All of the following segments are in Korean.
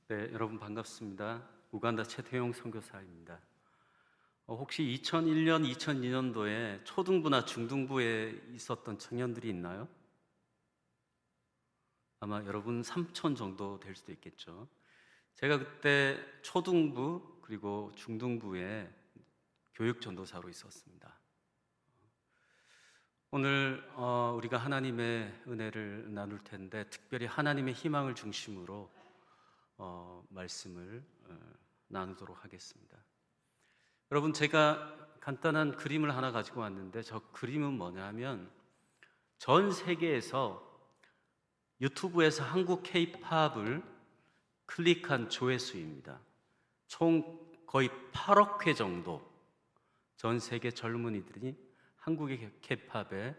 네, 여러분 반갑습니다. 우간다 최태용 선교사입니다. 혹시 2001년, 2002년도에 초등부나 중등부에 있었던 청년들이 있나요? 아마 여러분 3천 정도 될 수도 있겠죠. 제가 그때 초등부 그리고 중등부에 교육 전도사로 있었습니다. 오늘 우리가 하나님의 은혜를 나눌 텐데 특별히 하나님의 희망을 중심으로 말씀을 나누도록 하겠습니다. 여러분, 제가 간단한 그림을 하나 가지고 왔는데 저 그림은 뭐냐면 전 세계에서 유튜브에서 한국 K-팝을 클릭한 조회수입니다. 총 거의 8억 회 정도 전 세계 젊은이들이 한국의 K-팝에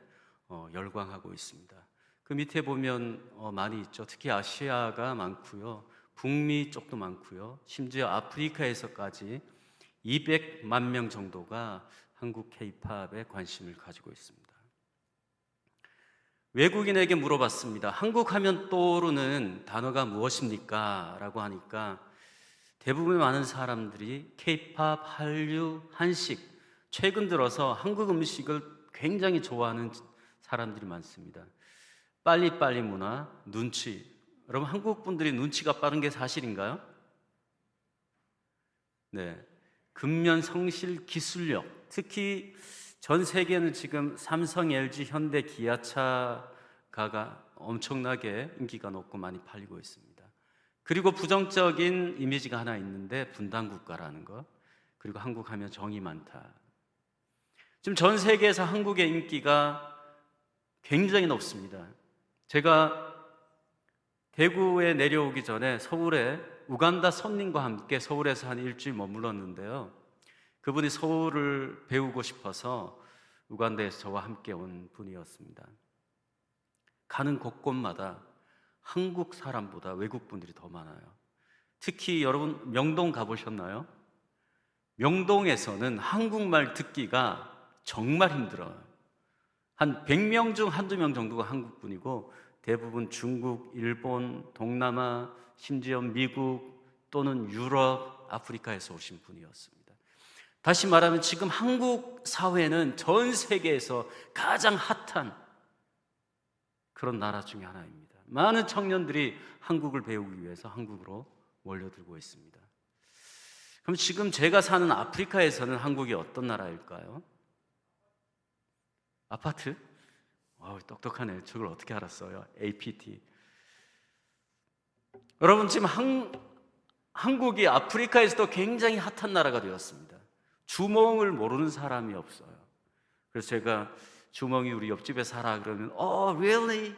열광하고 있습니다. 그 밑에 보면 많이 있죠. 특히 아시아가 많고요, 북미 쪽도 많고요, 심지어 아프리카에서까지 200만 명 정도가 한국 K-팝에 관심을 가지고 있습니다. 외국인에게 물어봤습니다. 한국 하면 떠오르는 단어가 무엇입니까? 라고 하니까 대부분 많은 사람들이 K-팝, 한류, 한식, 최근 들어서 한국 음식을 굉장히 좋아하는 사람들이 많습니다. 빨리빨리 문화, 눈치. 여러분, 한국 분들이 눈치가 빠른 게 사실인가요? 네. 근면, 성실, 기술력. 특히 전 세계는 지금 삼성, LG, 현대, 기아차가 엄청나게 인기가 높고 많이 팔리고 있습니다. 그리고 부정적인 이미지가 하나 있는데 분단국가라는 것. 그리고 한국 하면 정이 많다. 지금 전 세계에서 한국의 인기가 굉장히 높습니다. 제가 대구에 내려오기 전에 서울에 우간다 손님과 함께 서울에서 한 일주일 머물렀는데요. 그분이 서울을 배우고 싶어서 우간다에서 저와 함께 온 분이었습니다. 가는 곳곳마다 한국 사람보다 외국 분들이 더 많아요. 특히 여러분 명동 가보셨나요? 명동에서는 한국말 듣기가 정말 힘들어요. 한 100명 중 한두 명 정도가 한국 분이고 대부분 중국, 일본, 동남아, 심지어 미국 또는 유럽, 아프리카에서 오신 분이었습니다. 다시 말하면 지금 한국 사회는 전 세계에서 가장 핫한 그런 나라 중에 하나입니다. 많은 청년들이 한국을 배우기 위해서 한국으로 몰려들고 있습니다. 그럼 지금 제가 사는 아프리카에서는 한국이 어떤 나라일까요? 아파트? 똑똑하네. 저걸 어떻게 알았어요? APT. 여러분, 지금 한국이 아프리카에서도 굉장히 핫한 나라가 되었습니다. 주몽을 모르는 사람이 없어요. 그래서 제가 주몽이 우리 옆집에 살아 그러면 really?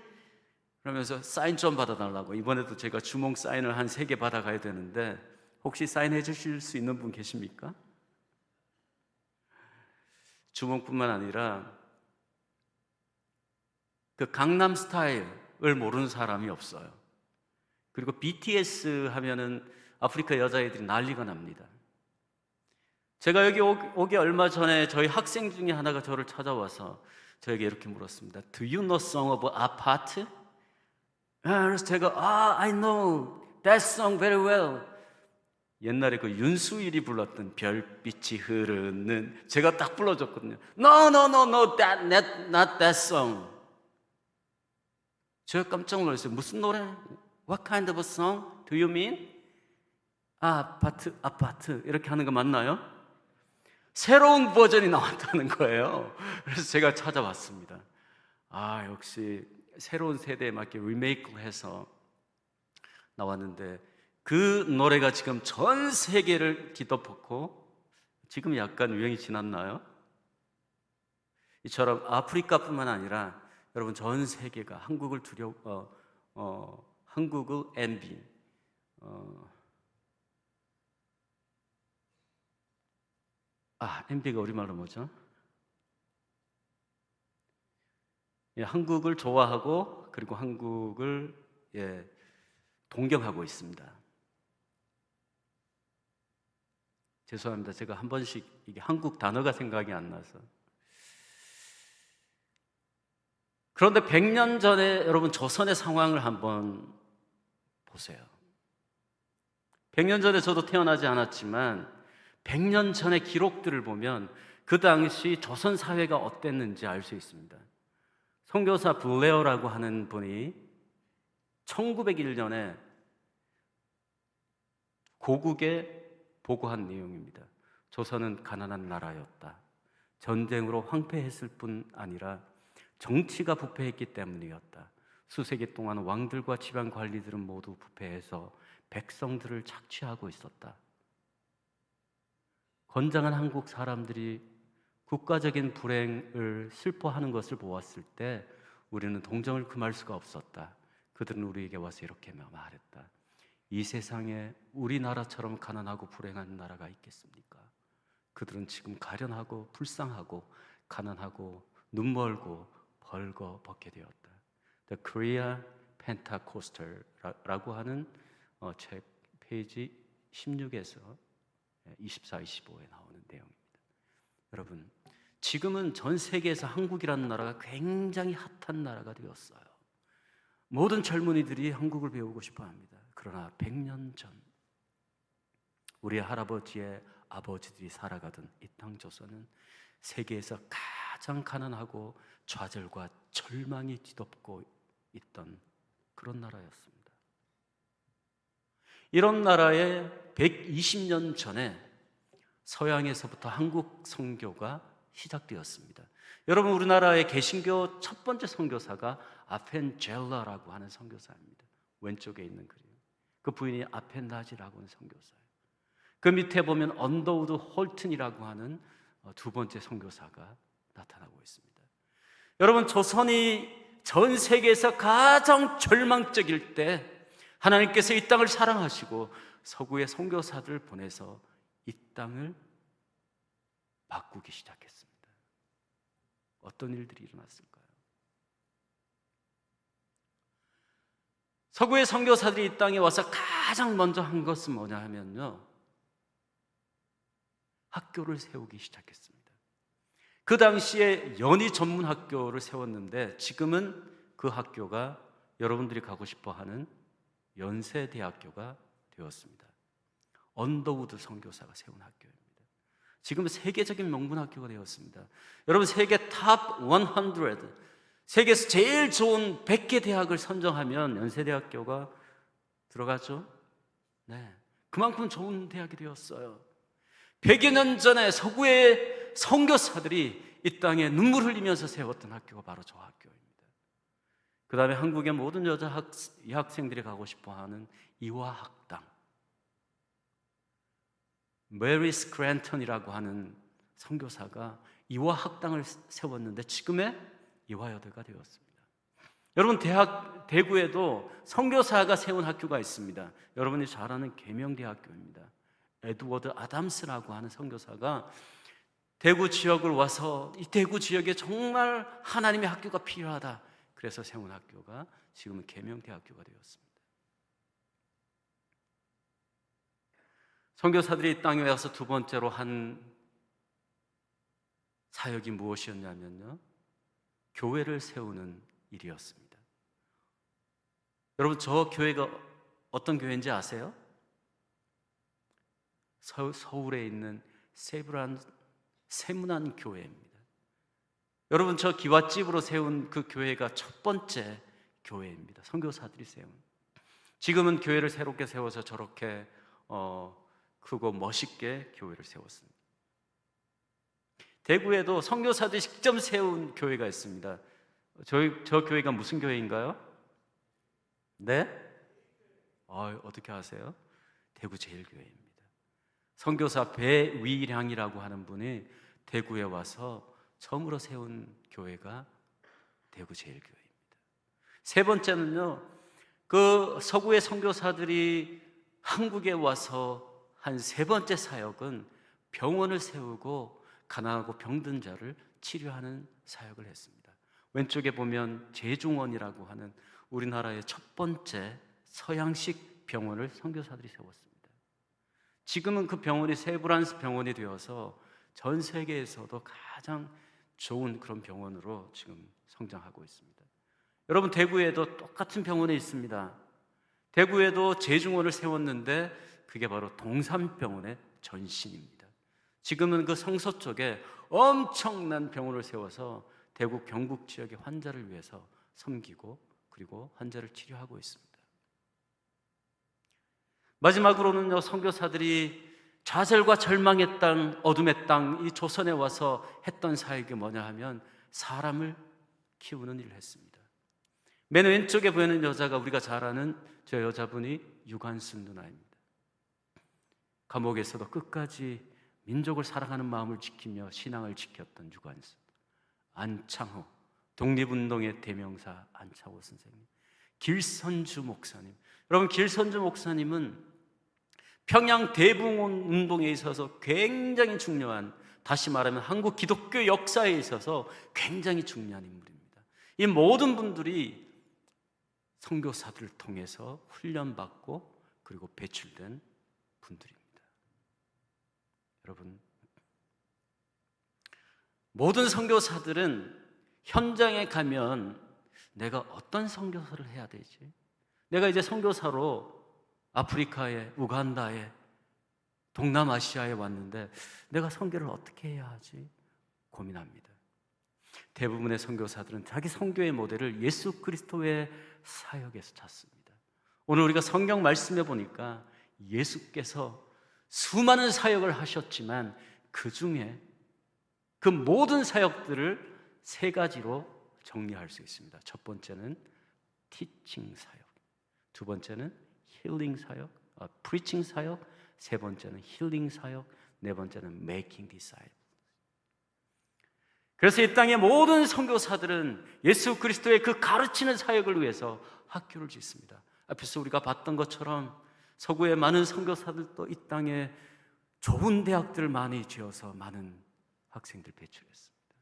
그러면서 사인 좀 받아달라고. 이번에도 제가 주몽 사인을 한 3개 받아가야 되는데 혹시 사인해 주실 수 있는 분 계십니까? 주몽뿐만 아니라 그 강남 스타일을 모르는 사람이 없어요. 그리고 BTS 하면은 아프리카 여자애들이 난리가 납니다. 제가 여기 오기 얼마 전에 저희 학생 중에 하나가 저를 찾아와서 저에게 이렇게 물었습니다. Do you know song of apart? 그래서 제가 I know that song very well. 옛날에 그 윤수일이 불렀던 별빛이 흐르는, 제가 딱 불러줬거든요. No, no, no, no, not that song. 제가 깜짝 놀랐어요. 무슨 노래? What kind of a song do you mean? 아파트 이렇게 하는 거 맞나요? 새로운 버전이 나왔다는 거예요. 그래서 제가 찾아봤습니다. 역시 새로운 세대에 맞게 리메이크를 해서 나왔는데 그 노래가 지금 전 세계를 뒤덮었고 지금 약간 유행이 지났나요? 이처럼 아프리카뿐만 아니라 여러분 전 세계가 한국을 한국을 envy, envy가 우리말로 뭐죠? 한국을 좋아하고 그리고 한국을 동경하고 있습니다. 죄송합니다. 제가 한 번씩 이게 한국 단어가 생각이 안 나서. 그런데 100년 전에 여러분 조선의 상황을 한번 보세요. 100년 전에 저도 태어나지 않았지만 100년 전의 기록들을 보면 그 당시 조선 사회가 어땠는지 알 수 있습니다. 선교사 블레어라고 하는 분이 1901년에 고국에 보고한 내용입니다. 조선은 가난한 나라였다. 전쟁으로 황폐했을 뿐 아니라 정치가 부패했기 때문이었다. 수세기 동안 왕들과 지방 관리들은 모두 부패해서 백성들을 착취하고 있었다. 건장한 한국 사람들이 국가적인 불행을 슬퍼하는 것을 보았을 때 우리는 동정을 금할 수가 없었다. 그들은 우리에게 와서 이렇게 말했다. 이 세상에 우리나라처럼 가난하고 불행한 나라가 있겠습니까? 그들은 지금 가련하고 불쌍하고 가난하고 눈멀고 벌거벗게 되었다. The Korea Pentecostal라고 하는 책 페이지 16에서 24, 25에 나오는 내용입니다. 여러분, 지금은 전 세계에서 한국이라는 나라가 굉장히 핫한 나라가 되었어요. 모든 젊은이들이 한국을 배우고 싶어 합니다. 그러나 100년 전 우리 할아버지의 아버지들이 살아가던 이 땅 조선은 세계에서 가장 가난하고 좌절과 절망이 뒤덮고 있던 그런 나라였습니다. 이런 나라에 120년 전에 서양에서부터 한국 선교가 시작되었습니다. 여러분, 우리나라의 개신교 첫 번째 선교사가 아펜젤라라고 하는 선교사입니다. 왼쪽에 있는 그림. 그 부인이 아펜나지라고 하는 선교사예요. 그 밑에 보면 언더우드 홀튼이라고 하는 두 번째 선교사가 나타나고 있습니다. 여러분, 조선이 전 세계에서 가장 절망적일 때 하나님께서 이 땅을 사랑하시고 서구의 선교사들을 보내서 이 땅을 바꾸기 시작했습니다. 어떤 일들이 일어났을까요? 서구의 선교사들이 이 땅에 와서 가장 먼저 한 것은 뭐냐 하면요, 학교를 세우기 시작했습니다. 그 당시에 연희 전문 학교를 세웠는데 지금은 그 학교가 여러분들이 가고 싶어하는 연세대학교가 되었습니다. 언더우드 선교사가 세운 학교입니다. 지금은 세계적인 명문 학교가 되었습니다. 여러분, 세계 탑 100, 세계에서 제일 좋은 100개 대학을 선정하면 연세대학교가 들어가죠. 네, 그만큼 좋은 대학이 되었어요. 100여 년 전에 서구의 선교사들이 이 땅에 눈물 흘리면서 세웠던 학교가 바로 저 학교입니다. 그 다음에 한국의 모든 여자 여학생들이 가고 싶어하는 이화학당, 메리 스크랜턴이라고 하는 선교사가 이화학당을 세웠는데 지금의 이화여대가 되었습니다. 여러분, 대구에도 선교사가 세운 학교가 있습니다. 여러분이 잘 아는 계명대학교입니다. 에드워드 아담스라고 하는 선교사가 대구 지역을 와서 이 대구 지역에 정말 하나님의 학교가 필요하다, 그래서 세운 학교가 지금은 계명대학교가 되었습니다. 선교사들이 이 땅에 와서 두 번째로 한 사역이 무엇이었냐면요, 교회를 세우는 일이었습니다. 여러분, 저 교회가 어떤 교회인지 아세요? 서울에 있는 세문안 교회입니다. 여러분, 저 기와집으로 세운 그 교회가 첫 번째 교회입니다. 선교사들이 세운. 지금은 교회를 새롭게 세워서 저렇게 크고 멋있게 교회를 세웠습니다. 대구에도 선교사들이 직접 세운 교회가 있습니다. 저 교회가 무슨 교회인가요? 네? 어떻게 아세요? 대구제일교회입니다. 선교사 배위량이라고 하는 분이 대구에 와서 처음으로 세운 교회가 대구제일교회입니다. 세 번째는요, 그 서구의 선교사들이 한국에 와서 한 세 번째 사역은 병원을 세우고 가난하고 병든 자를 치료하는 사역을 했습니다. 왼쪽에 보면 제중원이라고 하는 우리나라의 첫 번째 서양식 병원을 선교사들이 세웠습니다. 지금은 그 병원이 세브란스 병원이 되어서 전 세계에서도 가장 좋은 그런 병원으로 지금 성장하고 있습니다. 여러분, 대구에도 똑같은 병원이 있습니다. 대구에도 제중원을 세웠는데 그게 바로 동산병원의 전신입니다. 지금은 그 성서 쪽에 엄청난 병원을 세워서 대구 경북 지역의 환자를 위해서 섬기고 그리고 환자를 치료하고 있습니다. 마지막으로는요, 선교사들이 좌절과 절망의 땅, 어둠의 땅, 이 조선에 와서 했던 사역이 뭐냐 하면 사람을 키우는 일을 했습니다. 맨 왼쪽에 보이는 여자가 우리가 잘 아는 저 여자분이 유관순 누나입니다. 감옥에서도 끝까지 민족을 사랑하는 마음을 지키며 신앙을 지켰던 유관순. 안창호, 독립운동의 대명사 안창호 선생님. 길선주 목사님. 여러분, 길선주 목사님은 평양 대붕운동에 있어서 굉장히 중요한, 다시 말하면 한국 기독교 역사에 있어서 굉장히 중요한 인물입니다. 이 모든 분들이 선교사들을 통해서 훈련받고 그리고 배출된 분들입니다. 여러분, 모든 선교사들은 현장에 가면 내가 어떤 선교사를 해야 되지? 내가 이제 선교사로 아프리카에, 우간다에, 동남아시아에 왔는데 내가 선교를 어떻게 해야 하지? 고민합니다. 대부분의 선교사들은 자기 선교의 모델을 예수 그리스도의 사역에서 찾습니다. 오늘 우리가 성경 말씀에 보니까 예수께서 수많은 사역을 하셨지만 그 중에 그 모든 사역들을 세 가지로 정리할 수 있습니다. 첫 번째는 티칭 사역, 두 번째는 힐링 사역, 프리칭 사역, 세 번째는 힐링 사역, 네 번째는 making disciples. 그래서 이 땅의 모든 선교사들은 예수 그리스도의 그 가르치는 사역을 위해서 학교를 짓습니다. 앞에서 우리가 봤던 것처럼 서구의 많은 선교사들도 이 땅에 좋은 대학들을 많이 지어서 많은 학생들 배출했습니다.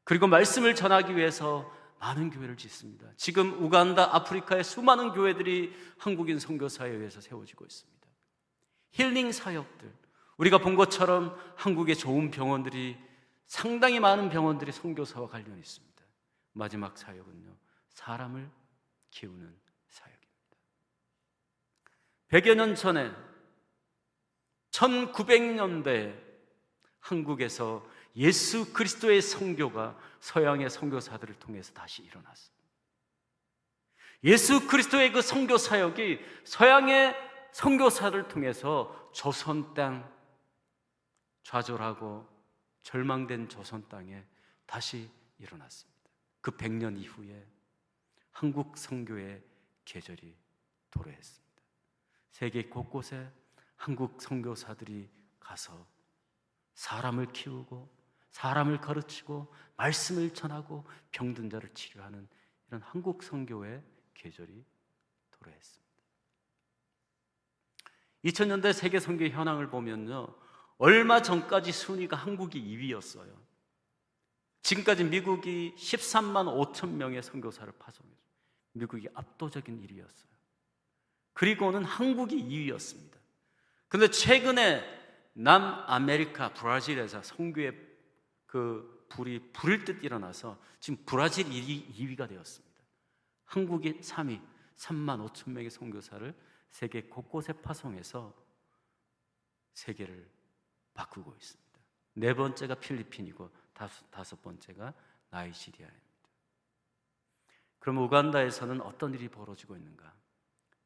그리고 말씀을 전하기 위해서 많은 교회를 짓습니다. 지금 우간다, 아프리카의 수많은 교회들이 한국인 선교사에 의해서 세워지고 있습니다. 힐링 사역들, 우리가 본 것처럼 한국의 좋은 병원들이, 상당히 많은 병원들이 선교사와 관련이 있습니다. 마지막 사역은요, 사람을 키우는 사역입니다. 100여 년 전에 1900년대 한국에서 예수 그리스도의 선교가 서양의 선교사들을 통해서 다시 일어났습니다. 예수 그리스도의 그 선교 사역이 서양의 선교사를 통해서 조선 땅, 좌절하고 절망된 조선 땅에 다시 일어났습니다. 그 100년 이후에 한국 선교의 계절이 도래했습니다. 세계 곳곳에 한국 선교사들이 가서 사람을 키우고 사람을 가르치고 말씀을 전하고 병든 자를 치료하는 이런 한국 선교의 계절이 도래했습니다. 2000년대 세계 선교 현황을 보면요, 얼마 전까지 순위가 한국이 2위였어요. 지금까지 미국이 13만 5천 명의 선교사를 파송했어요. 미국이 압도적인 1위였어요. 그리고는 한국이 2위였습니다. 그런데 최근에 남아메리카 브라질에서 선교의 그 불이 불일 듯 일어나서 지금 브라질이 2위가 되었습니다. 한국이 3위, 3만 5천 명의 선교사를 세계 곳곳에 파송해서 세계를 바꾸고 있습니다. 네 번째가 필리핀이고 다섯 번째가 나이지리아입니다. 그럼 우간다에서는 어떤 일이 벌어지고 있는가?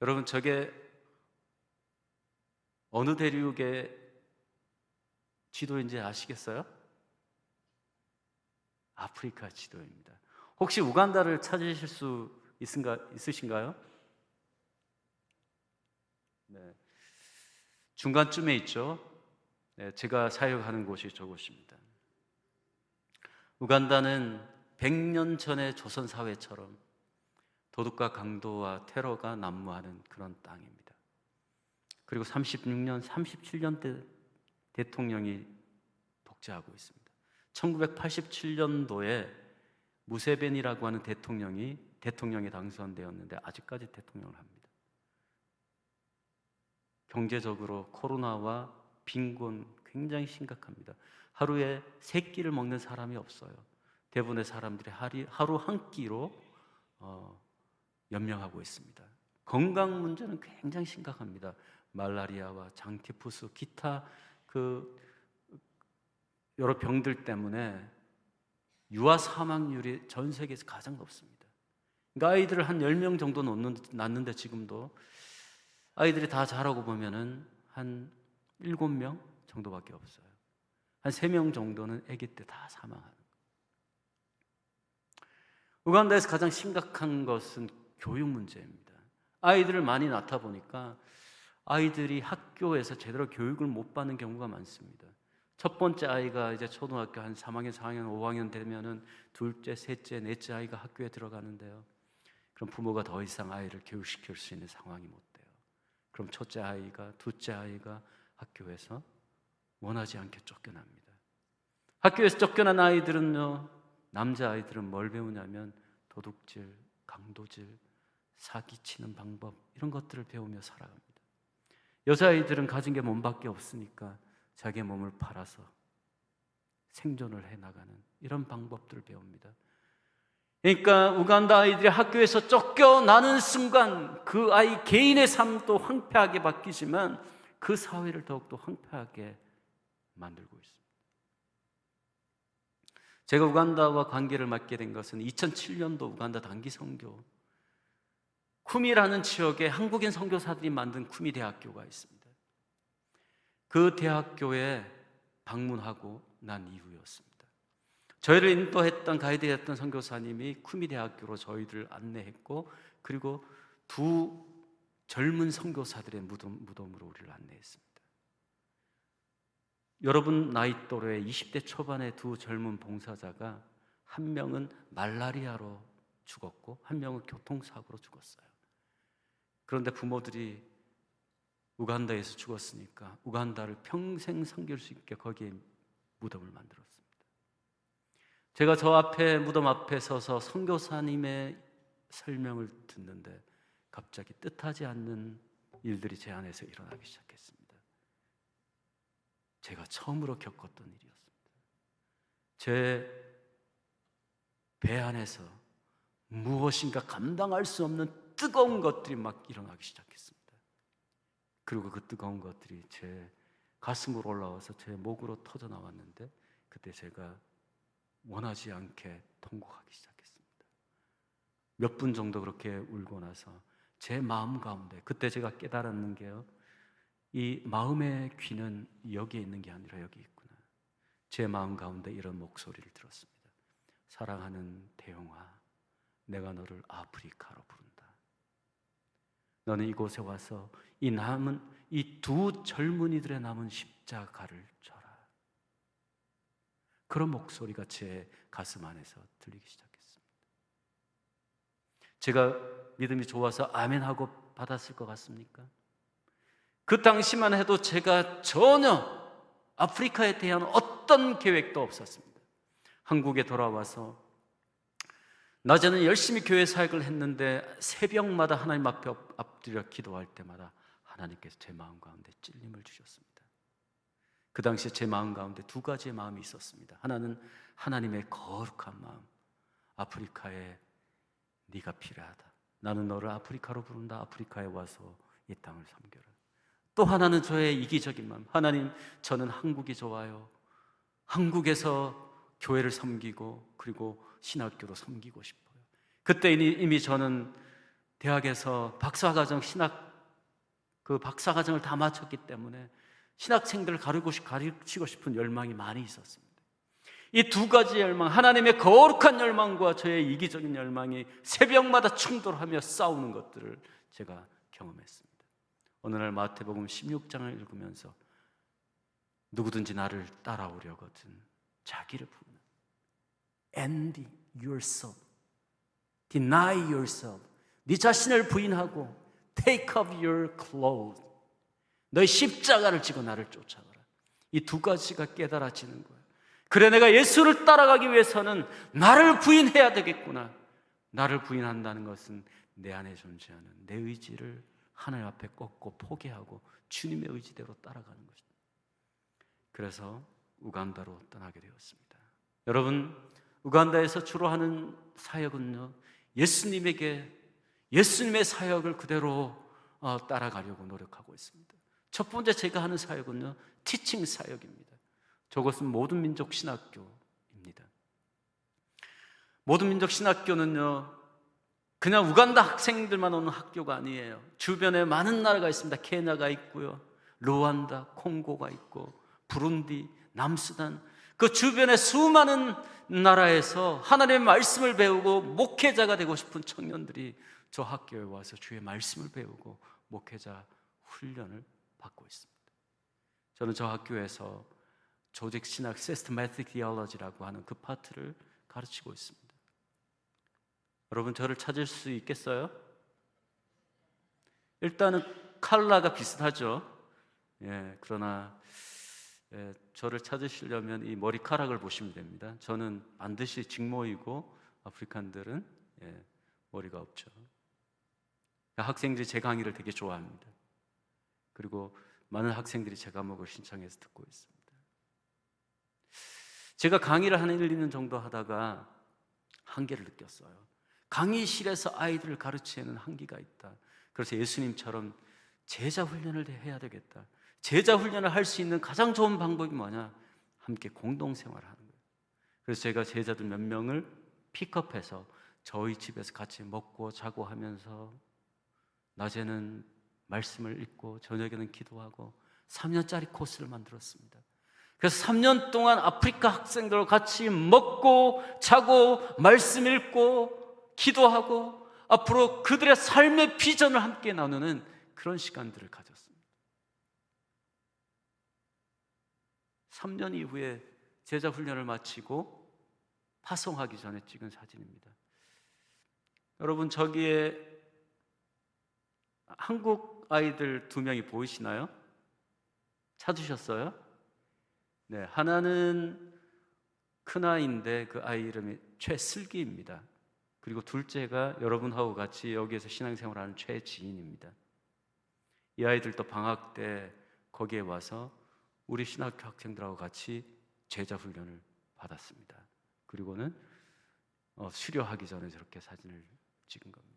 여러분, 저게 어느 대륙의 지도인지 아시겠어요? 아프리카 지도입니다. 혹시 우간다를 찾으실 수 있으신가요? 네. 중간쯤에 있죠. 네, 제가 사역하는 곳이 저곳입니다. 우간다는 100년 전의 조선 사회처럼 도둑과 강도와 테러가 난무하는 그런 땅입니다. 그리고 36년, 37년 때 대통령이 독재하고 있습니다. 1987년도에 무세베니라고 하는 대통령이 당선되었는데 아직까지 대통령을 합니다. 경제적으로 코로나와 빈곤 굉장히 심각합니다. 하루에 3끼를 먹는 사람이 없어요. 대부분의 사람들이 하루 한 끼로 연명하고 있습니다. 건강 문제는 굉장히 심각합니다. 말라리아와 장티푸스, 기타 여러 병들 때문에 유아 사망률이 전 세계에서 가장 높습니다. 그러니까 아이들을 한 10명 정도 낳는데 지금도 아이들이 다 자라고 보면은 한 7명 정도밖에 없어요. 한 3명 정도는 아기 때 다 사망하는. 우간다에서 가장 심각한 것은 교육 문제입니다. 아이들을 많이 낳다 보니까 아이들이 학교에서 제대로 교육을 못 받는 경우가 많습니다. 첫 번째 아이가 이제 초등학교 한 3학년, 4학년, 5학년 되면은 둘째, 셋째, 넷째 아이가 학교에 들어가는데요. 그럼 부모가 더 이상 아이를 교육시킬 수 있는 상황이 못 돼요. 그럼 첫째 아이가, 둘째 아이가 학교에서 원하지 않게 쫓겨납니다. 학교에서 쫓겨난 아이들은요, 남자 아이들은 뭘 배우냐면 도둑질, 강도질, 사기치는 방법, 이런 것들을 배우며 살아갑니다. 여자아이들은 가진 게 몸밖에 없으니까 자기의 몸을 팔아서 생존을 해나가는 이런 방법들을 배웁니다. 그러니까 우간다 아이들이 학교에서 쫓겨나는 순간 그 아이 개인의 삶도 황폐하게 바뀌지만 그 사회를 더욱더 황폐하게 만들고 있습니다. 제가 우간다와 관계를 맺게 된 것은 2007년도 우간다 단기 선교, 쿠미라는 지역에 한국인 선교사들이 만든 쿠미 대학교가 있습니다. 그 대학교에 방문하고 난 이후였습니다. 저희를 인도했던 가이드였던 선교사님이 쿠미 대학교로 저희들을 안내했고, 그리고 두 젊은 선교사들의 무덤으로 우리를 안내했습니다. 여러분 나이 또래 20대 초반의 두 젊은 봉사자가 한 명은 말라리아로 죽었고 한 명은 교통사고로 죽었어요. 그런데 부모들이 우간다에서 죽었으니까 우간다를 평생 섬길 수 있게 거기에 무덤을 만들었습니다. 제가 저 앞에 무덤 앞에 서서 선교사님의 설명을 듣는데 갑자기 뜻하지 않는 일들이 제 안에서 일어나기 시작했습니다. 제가 처음으로 겪었던 일이었습니다. 제 배 안에서 무엇인가 감당할 수 없는 뜨거운 것들이 막 일어나기 시작했습니다. 그리고 그 뜨거운 것들이 제 가슴으로 올라와서 제 목으로 터져 나왔는데 그때 제가 원하지 않게 통곡하기 시작했습니다. 몇 분 정도 그렇게 울고 나서 제 마음 가운데 그때 제가 깨달았는 게요, 이 마음의 귀는 여기에 있는 게 아니라 여기 있구나. 제 마음 가운데 이런 목소리를 들었습니다. 사랑하는 대용아, 내가 너를 아프리카로 부른다. 너는 이곳에 와서 이 두 젊은이들의 남은 십자가를 져라. 그런 목소리가 제 가슴 안에서 들리기 시작했습니다. 제가 믿음이 좋아서 아멘하고 받았을 것 같습니까? 그 당시만 해도 제가 전혀 아프리카에 대한 어떤 계획도 없었습니다. 한국에 돌아와서 낮에는 열심히 교회 사역을 했는데 새벽마다 하나님 앞에 엎드려 기도할 때마다 하나님께서 제 마음 가운데 찔림을 주셨습니다. 그 당시에 제 마음 가운데 두 가지의 마음이 있었습니다. 하나는 하나님의 거룩한 마음, 아프리카에 네가 필요하다. 나는 너를 아프리카로 부른다. 아프리카에 와서 이 땅을 섬겨라. 또 하나는 저의 이기적인 마음, 하나님, 저는 한국이 좋아요. 한국에서 교회를 섬기고 그리고 신학교도 섬기고 싶어요. 그때 이미 저는 대학에서 박사과정 박사과정을 다 마쳤기 때문에 신학생들을 가르치고 싶은 열망이 많이 있었습니다. 이 두 가지 열망, 하나님의 거룩한 열망과 저의 이기적인 열망이 새벽마다 충돌하며 싸우는 것들을 제가 경험했습니다. 어느 날 마태복음 16장을 읽으면서 누구든지 나를 따라오려거든 자기를 부인하라. Empty yourself, deny yourself. 네 자신을 부인하고 take up your clothes. 너의 십자가를 지고 나를 쫓아가라. 이 두 가지가 깨달아지는 거예요. 그래, 내가 예수를 따라가기 위해서는 나를 부인해야 되겠구나. 나를 부인한다는 것은 내 안에 존재하는 내 의지를 하나님 앞에 꺾고 포기하고 주님의 의지대로 따라가는 것입니다. 그래서 우간다로 떠나게 되었습니다. 여러분, 우간다에서 주로 하는 사역은요, 예수님에게 예수님의 사역을 그대로 따라가려고 노력하고 있습니다. 첫 번째 제가 하는 사역은요, 티칭 사역입니다. 저것은 모든 민족 신학교입니다. 모든 민족 신학교는요, 그냥 우간다 학생들만 오는 학교가 아니에요. 주변에 많은 나라가 있습니다. 케냐가 있고요, 루안다, 콩고가 있고, 부룬디, 남수단, 그 주변에 수많은 나라에서 하나님의 말씀을 배우고 목회자가 되고 싶은 청년들이 저 학교에 와서 주의 말씀을 배우고 목회자 훈련을 받고 있습니다. 저는 저 학교에서 조직 신학 시스테매틱 디올로지라고 하는 그 파트를 가르치고 있습니다. 여러분, 저를 찾을 수 있겠어요? 일단은 컬러가 비슷하죠. 그러나 저를 찾으시려면 이 머리카락을 보시면 됩니다. 저는 반드시 직모이고 아프리칸들은 머리가 없죠. 학생들이 제 강의를 되게 좋아합니다. 그리고 많은 학생들이 제 과목을 신청해서 듣고 있습니다. 제가 강의를 한 1, 2년 정도 하다가 한계를 느꼈어요. 강의실에서 아이들을 가르치는 한계가 있다. 그래서 예수님처럼 제자 훈련을 해야 되겠다. 제자 훈련을 할 수 있는 가장 좋은 방법이 뭐냐? 함께 공동생활을 하는 거예요. 그래서 제가 제자들 몇 명을 픽업해서 저희 집에서 같이 먹고 자고 하면서 낮에는 말씀을 읽고 저녁에는 기도하고 3년짜리 코스를 만들었습니다. 그래서 3년 동안 아프리카 학생들과 같이 먹고 자고 말씀 읽고 기도하고 앞으로 그들의 삶의 비전을 함께 나누는 그런 시간들을 가졌습니다. 3년 이후에 제자 훈련을 마치고 파송하기 전에 찍은 사진입니다. 여러분, 저기에 한국 아이들 2명이 보이시나요? 찾으셨어요? 네, 하나는 큰아이인데 그 아이 이름이 최슬기입니다. 그리고 둘째가 여러분하고 같이 여기에서 신앙생활하는 최지인입니다. 이 아이들도 방학 때 거기에 와서 우리 신학교 학생들하고 같이 제자 훈련을 받았습니다. 그리고는 수료하기 전에 저렇게 사진을 찍은 겁니다.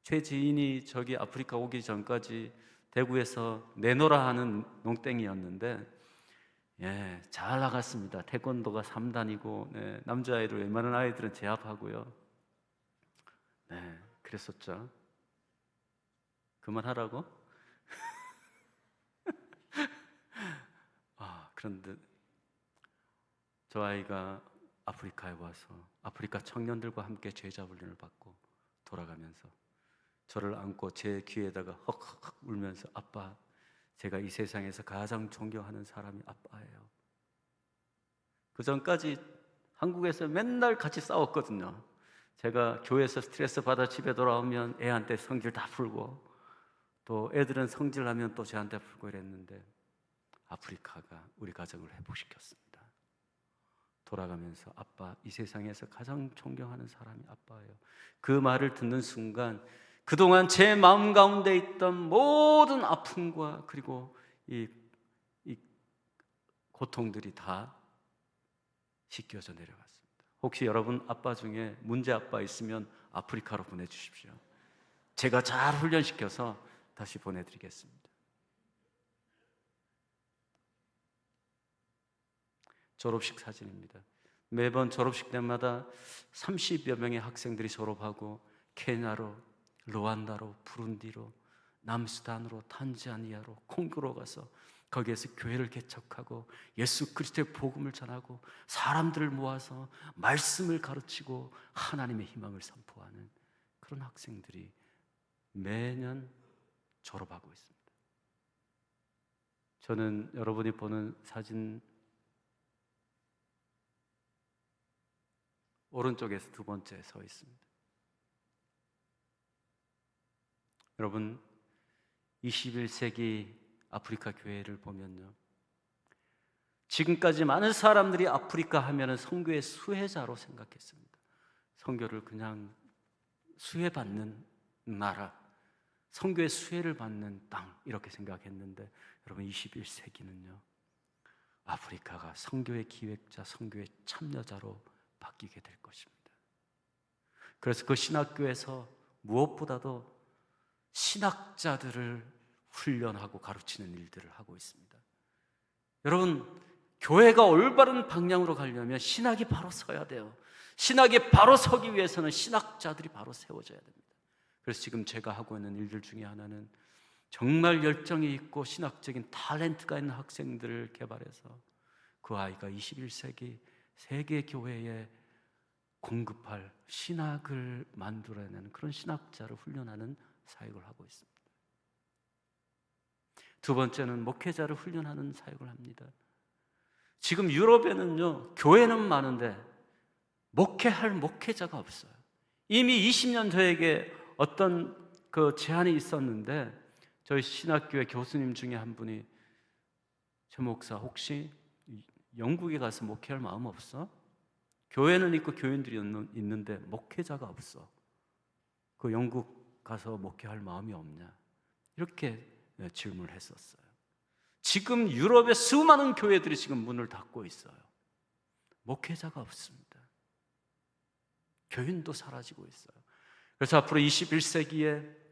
최지인이 저기 아프리카 오기 전까지 대구에서 내노라 하는 농땡이였는데 잘 나갔습니다. 태권도가 3단이고 남자아이들 웬만한 아이들은 제압하고요. 그랬었죠. 그만하라고? 그런데 저 아이가 아프리카에 와서 아프리카 청년들과 함께 제자 훈련을 받고 돌아가면서 저를 안고 제 귀에다가 헉헉 울면서 아빠, 제가 이 세상에서 가장 존경하는 사람이 아빠예요. 그 전까지 한국에서 맨날 같이 싸웠거든요. 제가 교회에서 스트레스 받아 집에 돌아오면 애한테 성질 다 풀고 또 애들은 성질나면 또 저한테 풀고 이랬는데 아프리카가 우리 가정을 회복시켰습니다. 돌아가면서 아빠, 이 세상에서 가장 존경하는 사람이 아빠예요. 그 말을 듣는 순간 그동안 제 마음 가운데 있던 모든 아픔과 그리고 이 고통들이 다 씻겨져 내려갔습니다. 혹시 여러분 아빠 중에 문제 아빠 있으면 아프리카로 보내주십시오. 제가 잘 훈련시켜서 다시 보내드리겠습니다. 졸업식 사진입니다. 매번 졸업식 때마다 30여 명의 학생들이 졸업하고 케냐로, 루안다로, 부룬디로, 남수단으로, 탄자니아로, 콩고로 가서 거기에서 교회를 개척하고 예수 그리스도의 복음을 전하고 사람들을 모아서 말씀을 가르치고 하나님의 희망을 선포하는 그런 학생들이 매년 졸업하고 있습니다. 저는 여러분이 보는 사진 오른쪽에서 2번째 서 있습니다. 여러분, 21세기 아프리카 교회를 보면요, 지금까지 많은 사람들이 아프리카 하면은 선교의 수혜자로 생각했습니다. 선교를 그냥 수혜받는 나라, 선교의 수혜를 받는 땅, 이렇게 생각했는데 여러분, 21세기는요 아프리카가 선교의 기획자, 선교의 참여자로 바뀌게 될 것입니다. 그래서 그 신학교에서 무엇보다도 신학자들을 훈련하고 가르치는 일들을 하고 있습니다. 여러분, 교회가 올바른 방향으로 가려면 신학이 바로 서야 돼요. 신학이 바로 서기 위해서는 신학자들이 바로 세워져야 됩니다. 그래서 지금 제가 하고 있는 일들 중에 하나는 정말 열정이 있고 신학적인 탤런트가 있는 학생들을 개발해서 그 아이가 21세기 세계 교회에 공급할 신학을 만들어내는 그런 신학자를 훈련하는 사역을 하고 있습니다. 두 번째는 목회자를 훈련하는 사역을 합니다. 지금 유럽에는요, 교회는 많은데 목회할 목회자가 없어요. 이미 20년 저에게 어떤 그 제안이 있었는데 저희 신학교의 교수님 중에 한 분이 저 목사 혹시 영국에 가서 목회할 마음 없어? 교회는 있고 교인들이 있는데 목회자가 없어. 그 영국 가서 목회할 마음이 없냐? 이렇게 질문을 했었어요. 지금 유럽의 수많은 교회들이 지금 문을 닫고 있어요. 목회자가 없습니다. 교인도 사라지고 있어요. 그래서 앞으로 21세기에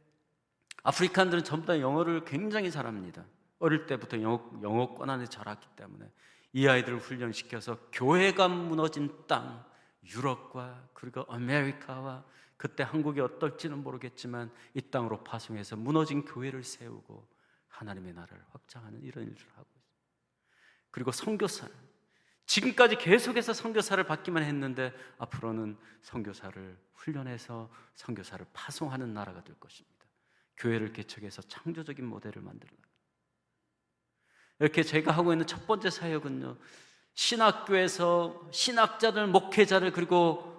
아프리칸들은 전부 다 영어를 굉장히 잘합니다. 어릴 때부터 영어권 안에 자랐기 때문에 이 아이들을 훈련시켜서 교회가 무너진 땅, 유럽과 그리고 아메리카와 그때 한국이 어떨지는 모르겠지만 이 땅으로 파송해서 무너진 교회를 세우고 하나님의 나라를 확장하는 이런 일을 하고 있습니다. 그리고 선교사, 지금까지 계속해서 선교사를 받기만 했는데 앞으로는 선교사를 훈련해서 선교사를 파송하는 나라가 될 것입니다. 교회를 개척해서 창조적인 모델을 만들어요. 이렇게 제가 하고 있는 첫 번째 사역은요, 신학교에서 신학자들, 목회자를 그리고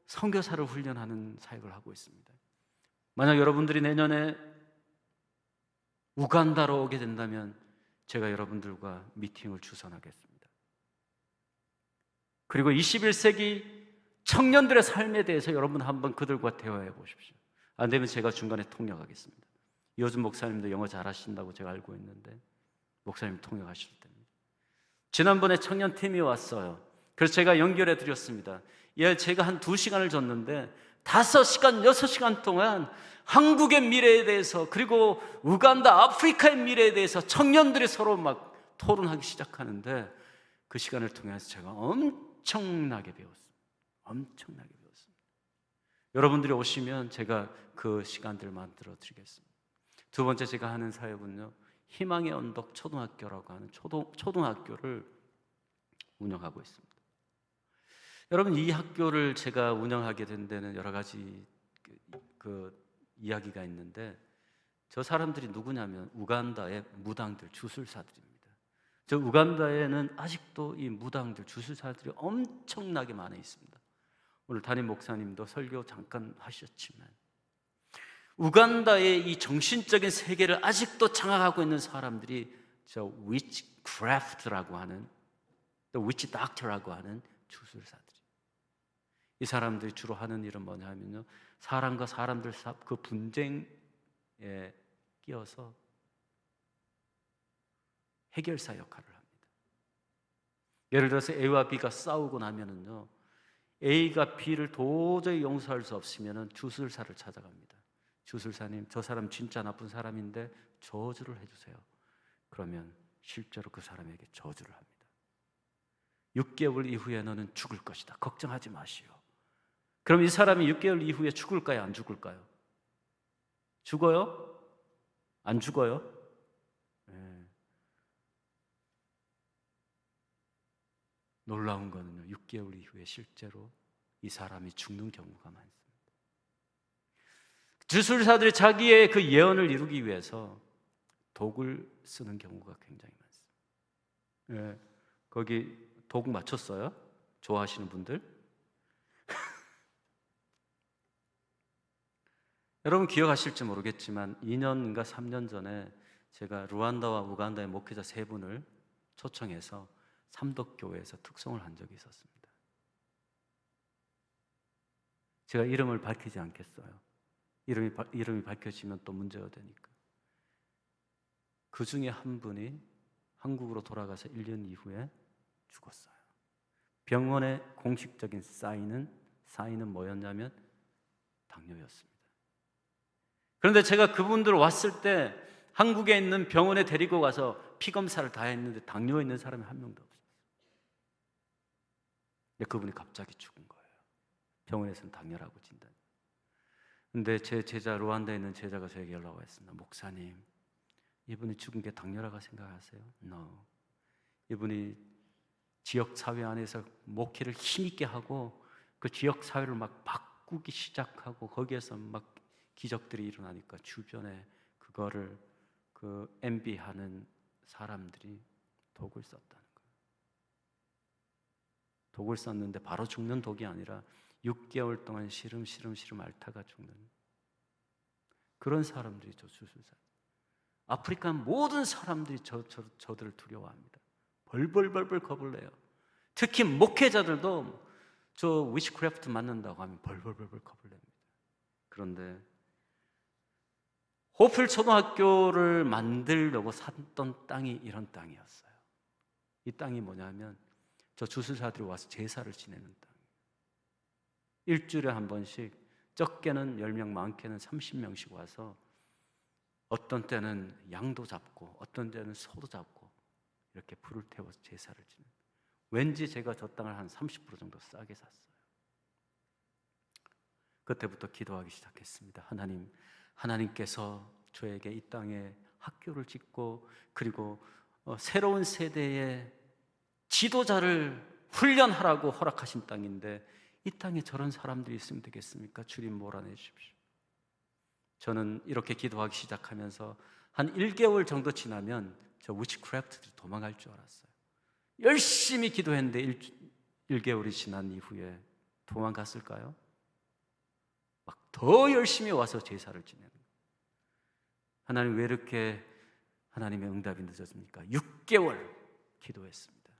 선교사를 훈련하는 사역을 하고 있습니다. 만약 여러분들이 내년에 우간다로 오게 된다면 제가 여러분들과 미팅을 주선하겠습니다. 그리고 21세기 청년들의 삶에 대해서 여러분 한번 그들과 대화해 보십시오. 안 되면 제가 중간에 통역하겠습니다. 요즘 목사님도 영어 잘하신다고 제가 알고 있는데 목사님 통역하실 때입니다. 지난번에 청년팀이 왔어요. 그래서 제가 연결해 드렸습니다. 제가 한 2시간을 줬는데 5시간, 6시간 동안 한국의 미래에 대해서 그리고 우간다, 아프리카의 미래에 대해서 청년들이 서로 막 토론하기 시작하는데 그 시간을 통해서 제가 엄청나게 배웠습니다. 엄청나게 배웠습니다. 여러분들이 오시면 제가 그 시간들을 만들어 드리겠습니다. 두 번째 제가 하는 사역은요, 희망의 언덕 초등학교라고 하는 초등학교를 운영하고 있습니다. 여러분, 이 학교를 제가 운영하게 된 데는 여러 가지 그 이야기가 있는데 저 사람들이 누구냐면 우간다의 무당들, 주술사들입니다. 저 우간다에는 아직도 이 무당들, 주술사들이 엄청나게 많이 있습니다. 오늘 담임 목사님도 설교 잠깐 하셨지만 우간다의 이 정신적인 세계를 아직도 장악하고 있는 사람들이 저 witchcraft라고 하는, 또 witch doctor라고 하는 주술사들이. 이 사람들이 주로 하는 일은 뭐냐면요, 사람과 사람들 그 분쟁에 끼어서 해결사 역할을 합니다. 예를 들어서 A와 B가 싸우고 나면은요, A가 B를 도저히 용서할 수 없으면은 주술사를 찾아갑니다. 주술사님, 저 사람 진짜 나쁜 사람인데 저주를 해주세요. 그러면 실제로 그 사람에게 저주를 합니다. 6개월 이후에 너는 죽을 것이다. 걱정하지 마시오. 그럼 이 사람이 6개월 이후에 죽을까요? 안 죽을까요? 죽어요? 안 죽어요? 네. 놀라운 거는요, 6개월 이후에 실제로 이 사람이 죽는 경우가 많습니다. 주술사들이 자기의 그 예언을 이루기 위해서 독을 쓰는 경우가 굉장히 많습니다. 네. 거기 독 맞췄어요? 좋아하시는 분들? 여러분 기억하실지 모르겠지만 2년인가 3년 전에 제가 루안다와 우간다의 목회자 3분을 초청해서 삼덕교회에서 특송을 한 적이 있었습니다. 제가 이름을 밝히지 않겠어요. 이름이 밝혀지면 또 문제가 되니까. 그 중에 한 분이 한국으로 돌아가서 1년 이후에 죽었어요. 병원의 공식적인 사인은 뭐였냐면 당뇨였습니다. 그런데 제가 그분들 왔을 때 한국에 있는 병원에 데리고 가서 피검사를 다 했는데 당뇨 있는 사람이 한 명도 없어요. 근데 그분이 갑자기 죽은 거예요. 병원에서는 당뇨라고 진단. 근데 제 제자, 루안다에 있는 제자가 저에게 연락 왔습니다. 목사님, 이분이 죽은 게 당뇨라고 생각하세요? No. 이분이 지역 사회 안에서 목회를 힘있게 하고 그 지역 사회를 막 바꾸기 시작하고 거기에서 막 기적들이 일어나니까 주변에 그거를 그 MB하는 사람들이 독을 썼다는 거예요. 독을 썼는데 바로 죽는 독이 아니라 6개월 동안 시름시름 앓다가 죽는 그런 사람들이 저 주술사. 아프리카 모든 사람들이 저들을 두려워합니다. 벌벌 겁을 내요. 특히 목회자들도 저 위시크래프트 맞는다고 하면 벌벌 겁을 냅니다. 그런데 호필 초등학교를 만들려고 샀던 땅이 이런 땅이었어요. 이 땅이 뭐냐면 저 주술사들이 와서 제사를 지내는 땅이에요. 일주일에 한 번씩 적게는 10명, 많게는 30명씩 와서 어떤 때는 양도 잡고 어떤 때는 소도 잡고 이렇게 불을 태워서 제사를 지내는. 왠지 제가 저 땅을 한 30% 정도 싸게 샀어요. 그때부터 기도하기 시작했습니다. 하나님께서 저에게 이 땅에 학교를 짓고 그리고 새로운 세대의 지도자를 훈련하라고 허락하신 땅인데 이 땅에 저런 사람들이 있으면 되겠습니까? 주님 몰아내 주십시오. 저는 이렇게 기도하기 시작하면서 한 1개월 정도 지나면 저 위치크래프트들이 도망갈 줄 알았어요. 열심히 기도했는데 1개월이 지난 이후에 도망갔을까요? 막 더 열심히 와서 제사를 지내는 거예요. 하나님 왜 이렇게 하나님의 응답이 늦어집니까? 6개월 기도했습니다.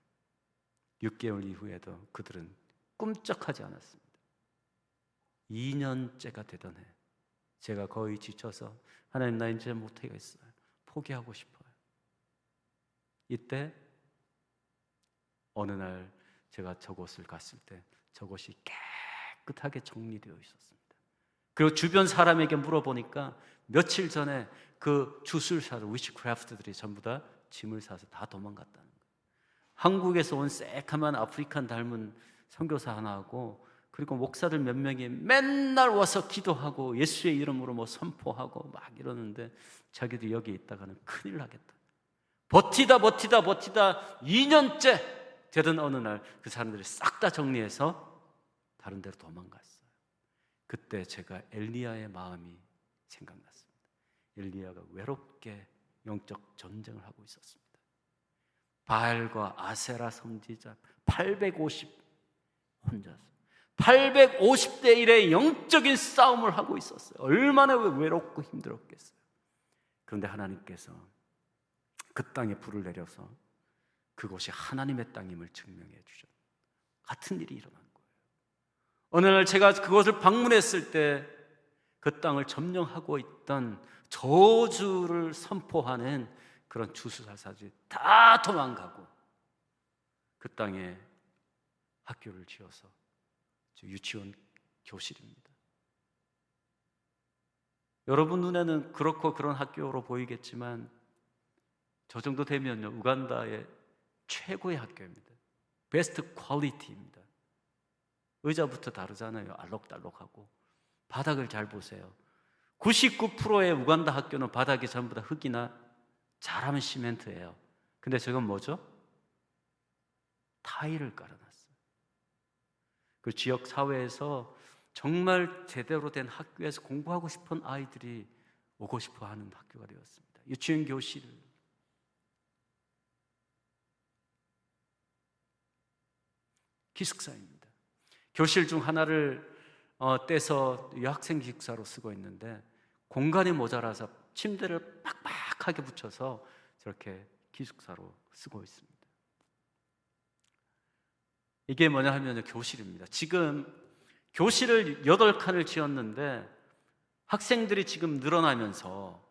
6개월 이후에도 그들은 꿈쩍하지 않았습니다. 2년째가 되던 해 제가 거의 지쳐서 하나님 나 이제 못하겠어요. 포기하고 싶어요. 이때 어느 날 제가 저곳을 갔을 때 저곳이 깨끗하게 정리되어 있었습니다. 그리고 주변 사람에게 물어보니까 며칠 전에 그 주술사들, 위치크래프트들이 전부 다 짐을 싸서 다 도망갔다는 거예요. 한국에서 온 새카만 아프리칸 닮은 선교사 하나하고 그리고 목사들 몇 명이 맨날 와서 기도하고 예수의 이름으로 뭐 선포하고 막 이러는데 자기도 여기 있다가는 큰일 나겠다. 버티다 2년째 되던 어느 날 그 사람들이 싹 다 정리해서 다른 데로 도망갔어요. 그때 제가 엘리야의 마음이 생각났습니다. 엘리야가 외롭게 영적 전쟁을 하고 있었습니다. 바알과 아세라 선지자 850 혼자서 850대 1의 영적인 싸움을 하고 있었어요. 얼마나 외롭고 힘들었겠어요. 그런데 하나님께서 그 땅에 불을 내려서 그곳이 하나님의 땅임을 증명해 주셨어요. 같은 일이 일어난 거예요. 어느 날 제가 그곳을 방문했을 때 그 땅을 점령하고 있던 저주를 선포하는 그런 주술사들이 다 도망가고 그 땅에 학교를 지어서 유치원 교실입니다. 여러분 눈에는 그렇고 그런 학교로 보이겠지만 저 정도 되면요 우간다의 최고의 학교입니다. 베스트 퀄리티입니다. 의자부터 다르잖아요. 알록달록하고 바닥을 잘 보세요. 99%의 우간다 학교는 바닥이 전부 다 흙이나 잘하면 시멘트예요. 근데 저건 뭐죠? 타일을 깔아놨어요. 그 지역 사회에서 정말 제대로 된 학교에서 공부하고 싶은 아이들이 오고 싶어 하는 학교가 되었습니다. 유치원 교실, 기숙사입니다. 교실 중 하나를 떼서 여학생 기숙사로 쓰고 있는데 공간이 모자라서 침대를 빡빡하게 붙여서 저렇게 기숙사로 쓰고 있습니다. 이게 뭐냐 하면 교실입니다. 지금 교실을 8칸을 지었는데 학생들이 지금 늘어나면서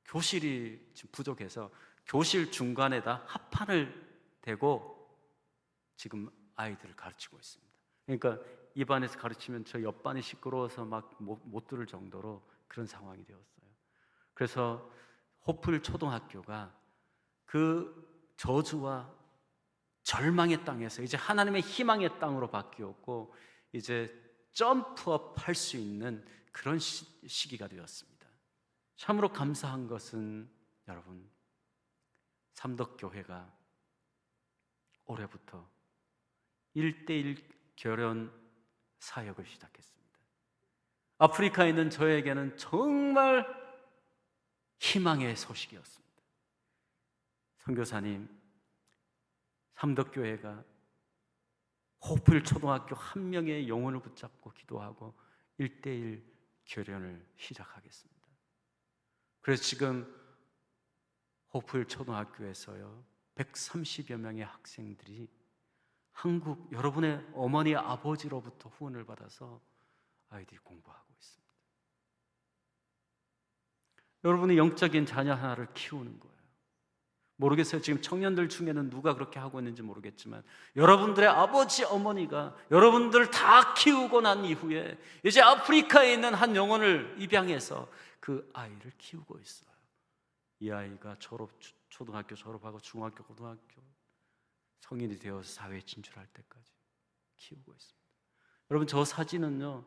교실이 지금 부족해서 교실 중간에다 합판을 대고 지금 아이들을 가르치고 있습니다. 그러니까 이 반에서 가르치면 저 옆반이 시끄러워서 막 못 들을 정도로 그런 상황이 되었어요. 그래서 호풀 초등학교가 그 저주와 절망의 땅에서 이제 하나님의 희망의 땅으로 바뀌었고, 이제 점프업 할 수 있는 그런 시기가 되었습니다. 참으로 감사한 것은 여러분, 삼덕교회가 올해부터 1:1 결혼 사역을 시작했습니다. 아프리카에 있는 저에게는 정말 희망의 소식이었습니다. 선교사님, 삼덕교회가 호풀 초등학교 한 명의 영혼을 붙잡고 기도하고 1:1 결혼을 시작하겠습니다. 그래서 지금 호풀 초등학교에서요 130여 명의 학생들이 한국 여러분의 어머니 아버지로부터 후원을 받아서 아이들이 공부하고 있습니다. 여러분의 영적인 자녀 하나를 키우는 거예요. 모르겠어요. 지금 청년들 중에는 누가 그렇게 하고 있는지 모르겠지만, 여러분들의 아버지 어머니가 여러분들을 다 키우고 난 이후에 이제 아프리카에 있는 한 영혼을 입양해서 그 아이를 키우고 있어요. 이 아이가 초등학교 졸업하고 중학교, 고등학교 성인이 되어서 사회에 진출할 때까지 키우고 있습니다. 여러분, 저 사진은요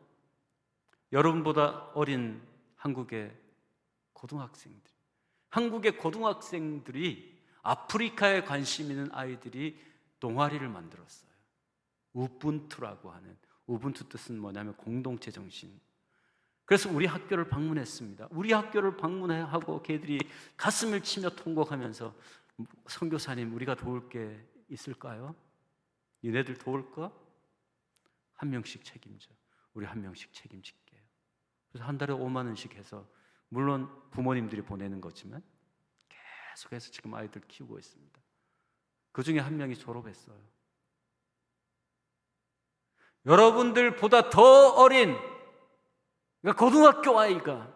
여러분보다 어린 한국의 고등학생들이 아프리카에 관심 있는 아이들이 동아리를 만들었어요. 우분투라고 하는, 우분투 뜻은 뭐냐면 공동체 정신. 그래서 우리 학교를 방문했습니다. 우리 학교를 방문하고 걔들이 가슴을 치며 통곡하면서, 선교사님 우리가 도울 게 있을까요? 니네들 도울까? 한 명씩 책임져. 우리 한 명씩 책임질게요. 그래서 한 달에 5만 원씩 해서, 물론 부모님들이 보내는 거지만 계속해서 지금 아이들 키우고 있습니다. 그 중에 한 명이 졸업했어요. 여러분들보다 더 어린, 그러니까 고등학교 아이가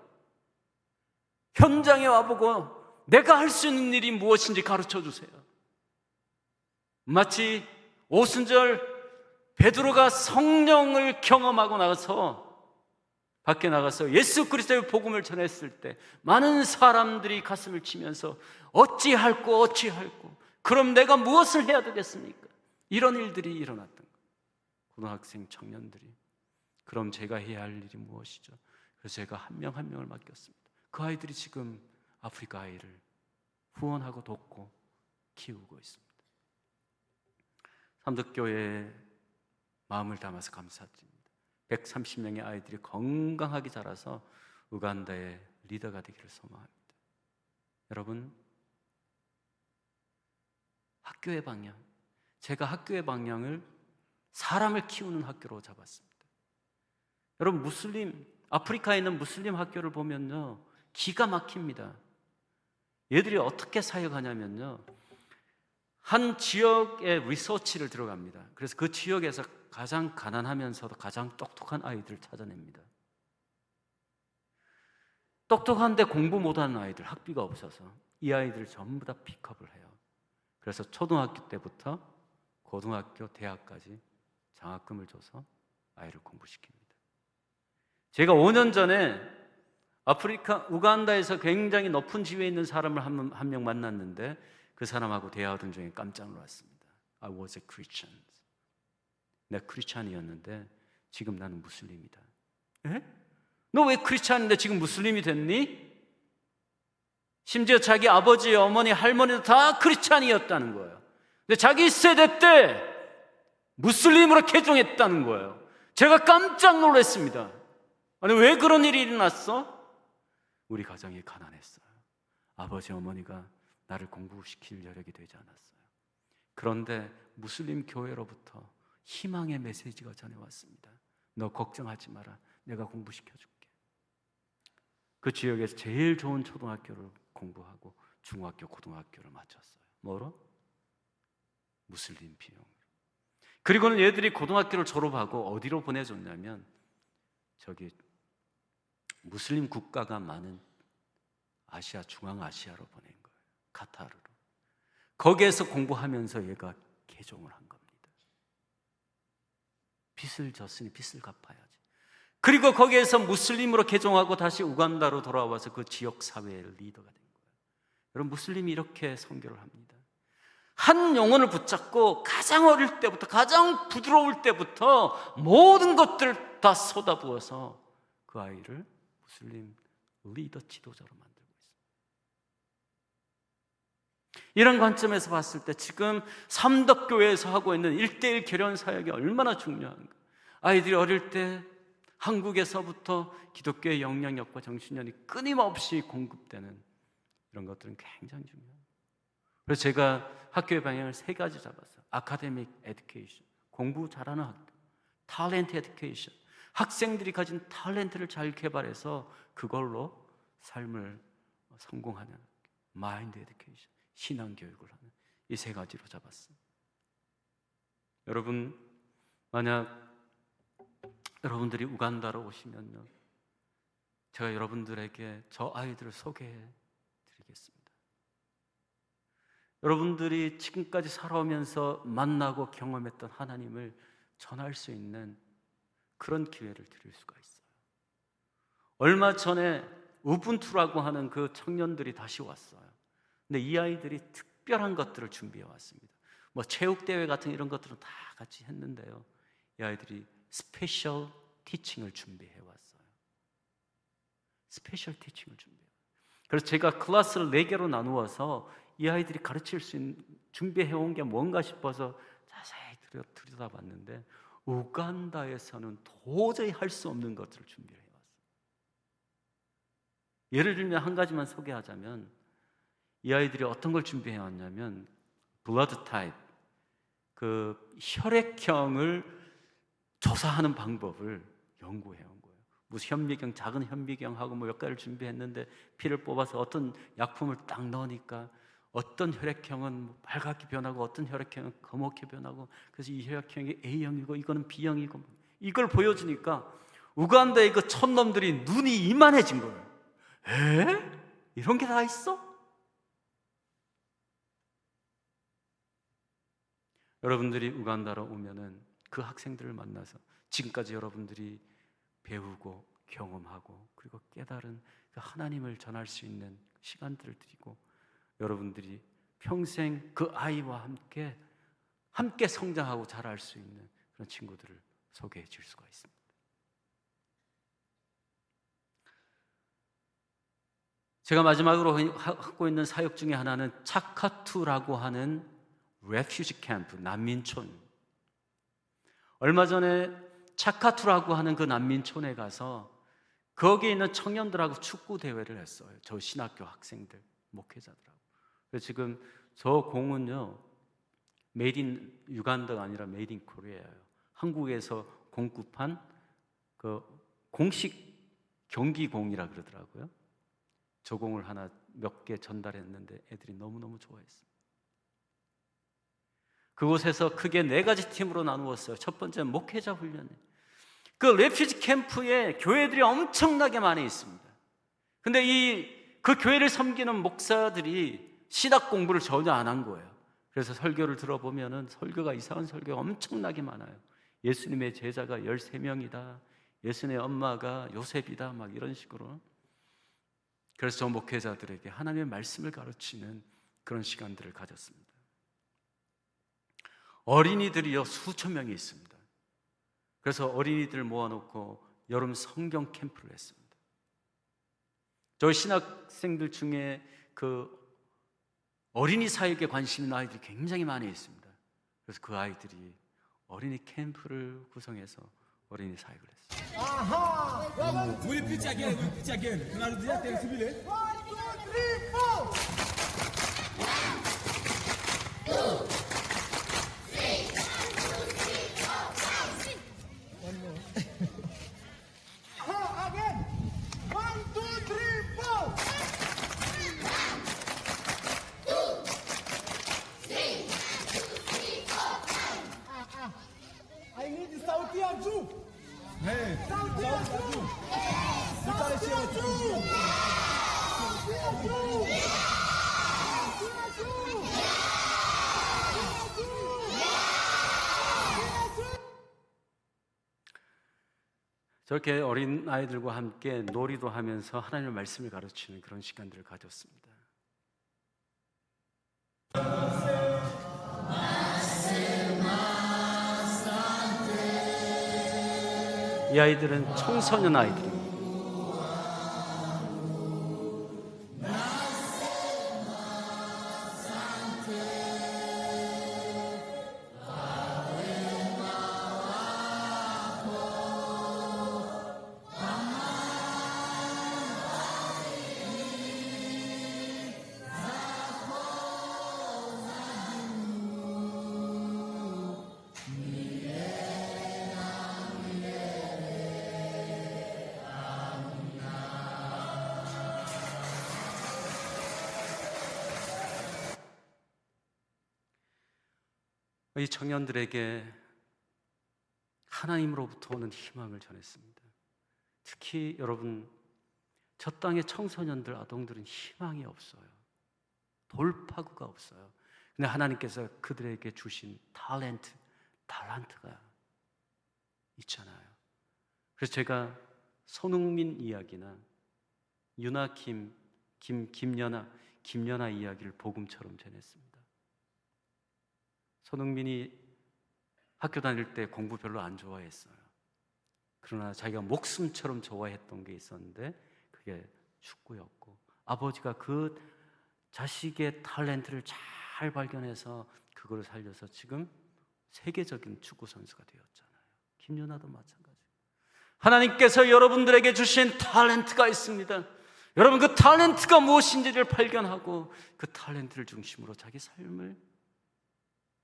현장에 와보고 내가 할 수 있는 일이 무엇인지 가르쳐 주세요. 마치 오순절 베드로가 성령을 경험하고 나서 밖에 나가서 예수 그리스도의 복음을 전했을 때 많은 사람들이 가슴을 치면서 어찌할꼬 그럼 내가 무엇을 해야 되겠습니까? 이런 일들이 일어났던 거예요. 고등학생 청년들이, 그럼 제가 해야 할 일이 무엇이죠? 그래서 제가 한 명 한 명을 맡겼습니다. 그 아이들이 지금 아프리카 아이를 후원하고 돕고 키우고 있습니다. 삼덕교회에 마음을 담아서 감사드립니다. 130명의 아이들이 건강하게 자라서 우간다의 리더가 되기를 소망합니다. 여러분, 학교의 방향, 제가 학교의 방향을 사람을 키우는 학교로 잡았습니다. 여러분, 아프리카에 있는 무슬림 학교를 보면요 기가 막힙니다. 얘들이 어떻게 사역하냐면요, 한 지역에 리서치를 들어갑니다. 그래서 그 지역에서 가장 가난하면서도 가장 똑똑한 아이들을 찾아냅니다. 똑똑한데 공부 못하는 아이들, 학비가 없어서 이 아이들을 전부 다 픽업을 해요. 그래서 초등학교 때부터 고등학교, 대학까지 장학금을 줘서 아이를 공부시킵니다. 제가 5년 전에 아프리카 우간다에서 굉장히 높은 지위에 있는 사람을 한 명 만났는데, 그 사람하고 대화하던 중에 깜짝 놀랐습니다. I was a Christian. 내가 크리스찬이었는데 지금 나는 무슬림이다. 에? 너 왜 크리스찬인데 지금 무슬림이 됐니? 심지어 자기 아버지, 어머니, 할머니도 다 크리스찬이었다는 거예요. 근데 자기 세대 때 무슬림으로 개종했다는 거예요. 제가 깜짝 놀랐습니다. 아니, 왜 그런 일이 일어났어? 우리 가정이 가난했어요. 아버지, 어머니가 나를 공부시킬 여력이 되지 않았어요. 그런데 무슬림 교회로부터 희망의 메시지가 전해왔습니다. 너 걱정하지 마라. 내가 공부시켜줄게. 그 지역에서 제일 좋은 초등학교를 공부하고 중학교, 고등학교를 마쳤어요. 뭐로? 무슬림 비용으로. 그리고는 얘들이 고등학교를 졸업하고 어디로 보내줬냐면, 저기 무슬림 국가가 많은 아시아, 중앙아시아로 보낸 거예요. 카타르로. 거기에서 공부하면서 얘가 개종을 한 겁니다. 빚을 졌으니 빚을 갚아야지. 그리고 거기에서 무슬림으로 개종하고 다시 우간다로 돌아와서 그 지역 사회의 리더가 된 거예요. 여러분, 무슬림이 이렇게 선교를 합니다. 한 영혼을 붙잡고 가장 어릴 때부터, 가장 부드러울 때부터 모든 것들을 다 쏟아부어서 그 아이를 무슬림 리더 지도자로 만들고 있습니다. 이런 관점에서 봤을 때 지금 삼덕교회에서 하고 있는 1:1 결혼 사역이 얼마나 중요한가. 아이들이 어릴 때 한국에서부터 기독교의 영향력과 정신력이 끊임없이 공급되는 이런 것들은 굉장히 중요합니다. 그래서 제가 학교의 방향을 3가지 잡았어요. 아카데믹 에듀케이션, 공부 잘하는 학교. 탤런트 에듀케이션, 학생들이 가진 탤런트를 잘 개발해서 그걸로 삶을 성공하는 학교. 마인드 에듀케이션, 신앙교육을 하는 이 3가지로 잡았어요. 여러분, 만약 여러분들이 우간다로 오시면요, 제가 여러분들에게 저 아이들을 소개해 드리겠습니다. 여러분들이 지금까지 살아오면서 만나고 경험했던 하나님을 전할 수 있는 그런 기회를 드릴 수가 있어요. 얼마 전에 우분투라고 하는 그 청년들이 다시 왔어요. 근데 이 아이들이 특별한 것들을 준비해 왔습니다. 뭐 체육대회 같은 이런 것들은 다 같이 했는데요, 이 아이들이 스페셜 티칭을 준비해 왔어요. 스페셜 티칭을 준비해. 그래서 제가 클래스를 4개로 나누어서 이 아이들이 가르칠 수 있는, 준비해 온 게 뭔가 싶어서 자세히 들여다봤는데 우간다에서는 도저히 할 수 없는 것들을 준비해 왔어요. 예를 들면 한 가지만 소개하자면, 이 아이들이 어떤 걸 준비해 왔냐면 블러드 타입, 그 혈액형을 조사하는 방법을 연구해 온 거예요. 무슨 현미경, 작은 현미경하고 뭐 몇 가지를 준비했는데 피를 뽑아서 어떤 약품을 딱 넣으니까 어떤 혈액형은 빨갛게 변하고 어떤 혈액형은 검게 변하고, 그래서 이 혈액형이 A형이고 이거는 B형이고, 이걸 보여주니까 우간다의 그 촌놈들이 눈이 이만해진 거예요. 에? 이런 게 다 있어? 여러분들이 우간다로 오면은 그 학생들을 만나서 지금까지 여러분들이 배우고 경험하고 그리고 깨달은 그 하나님을 전할 수 있는 시간들을 드리고, 여러분들이 평생 그 아이와 함께 성장하고 자랄 수 있는 그런 친구들을 소개해 줄 수가 있습니다. 제가 마지막으로 하고 있는 사역 중에 하나는 차카투라고 하는 레퓨지 캠프, 난민촌. 얼마 전에 차카투라고 하는 그 난민촌에 가서 거기에 있는 청년들하고 축구 대회를 했어요. 저 신학교 학생들, 목회자들하고. 그래서 지금 저 공은요, 메이드 인 유간다가 아니라 메이드 인 코리아예요. 한국에서 공급한 그 공식 경기공이라 그러더라고요. 저 공을 하나 몇 개 전달했는데 애들이 너무너무 좋아했어요. 그곳에서 크게 4가지 팀으로 나누었어요. 첫 번째는 목회자 훈련이에요. 그 레퓨지 캠프에 교회들이 엄청나게 많이 있습니다. 근데 그 교회를 섬기는 목사들이 신학 공부를 전혀 안 한 거예요. 그래서 설교를 들어보면은 설교가 이상한 설교가 엄청나게 많아요. 예수님의 제자가 13명이다. 예수님의 엄마가 요셉이다. 막 이런 식으로. 그래서 저 목회자들에게 하나님의 말씀을 가르치는 그런 시간들을 가졌습니다. 어린이들이요, 수천 명이 있습니다. 그래서 어린이들 모아놓고 여름 성경 캠프를 했습니다. 저희 신학생들 중에 그 어린이 사역에 관심 있는 아이들이 굉장히 많이 있습니다. 그래서 그 아이들이 어린이 캠프를 구성해서 어린이 사역을 했어요. 아하! 우리 pitch again. 하나, 둘, 셋, 수비래. 1, 2, 3, 4! 저렇게 어린 아이들과 함께 놀이도 하면서 하나님의 말씀을 가르치는 그런 시간들을 가졌습니다. 이 아이들은 청소년 아이들입니다. 이 청년들에게 하나님으로부터 오는 희망을 전했습니다. 특히 여러분, 저 땅의 청소년들, 아동들은 희망이 없어요. 돌파구가 없어요. 근데 하나님께서 그들에게 주신 달란트가 있잖아요. 그래서 제가 손흥민 이야기나 유나킴, 김연아 이야기를 복음처럼 전했습니다. 손흥민이 학교 다닐 때 공부 별로 안 좋아했어요. 그러나 자기가 목숨처럼 좋아했던 게 있었는데 그게 축구였고, 아버지가 그 자식의 탤런트를 잘 발견해서 그걸 살려서 지금 세계적인 축구 선수가 되었잖아요. 김연아도 마찬가지. 하나님께서 여러분들에게 주신 탤런트가 있습니다. 여러분, 그 탤런트가 무엇인지를 발견하고 그 탤런트를 중심으로 자기 삶을